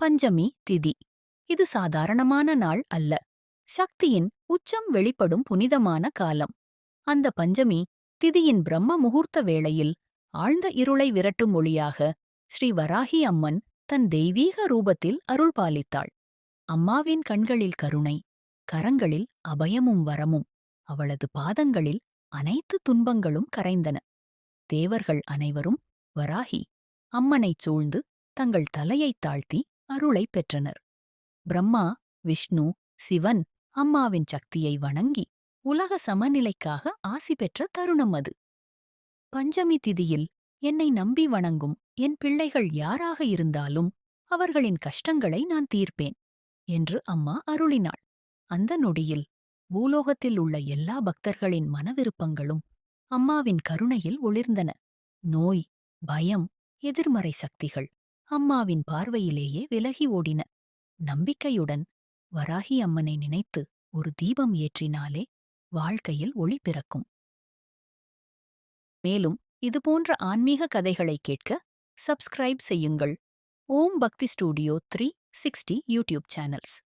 பஞ்சமி திதி. இது சாதாரணமான நாள் அல்ல. சக்தியின் உச்சம் வெளிப்படும் புனிதமான காலம். அந்த பஞ்சமி திதியின் பிரம்ம முகூர்த்த வேளையில் ஆழ்ந்த இருளை விரட்டும் ஒளியாக ஸ்ரீ வராகி அம்மன் தன் தெய்வீக ரூபத்தில் அருள் பாலித்தாள். அம்மாவின் கண்களில் கருணை, கரங்களில் அபயமும் வரமும், அவளது பாதங்களில் அனைத்து துன்பங்களும் கரைந்தன. தேவர்கள் அனைவரும் வராகி அம்மனைச் சூழ்ந்து தங்கள் தலையைத் தாழ்த்தி அருளைப் பெற்றனர். பிரம்மா, விஷ்ணு, சிவன் அம்மாவின் சக்தியை வணங்கி உலக சமநிலைக்காக ஆசி பெற்ற தருணம் அது. பஞ்சமி திதியில் என்னை நம்பி வணங்கும் என் பிள்ளைகள் யாராக இருந்தாலும் அவர்களின் கஷ்டங்களை நான் தீர்ப்பேன் என்று அம்மா அருளினாள். அந்த நொடியில் பூலோகத்தில் உள்ள எல்லா பக்தர்களின் மனவிருப்பங்களும் அம்மாவின் கருணையில் ஒளிர்ந்தன. நோய், பயம், எதிர்மறை சக்திகள் அம்மாவின் பார்வையிலேயே விலகி ஓடின. நம்பிக்கையுடன் வராகி அம்மனை நினைத்து ஒரு தீபம் ஏற்றினாலே வாழ்க்கையில் ஒளி பிறக்கும். மேலும் இதுபோன்ற ஆன்மீக கதைகளை கேட்க சப்ஸ்கிரைப் செய்யுங்கள். ஓம் பக்தி ஸ்டூடியோ 360 யூடியூப் சேனல்ஸ்.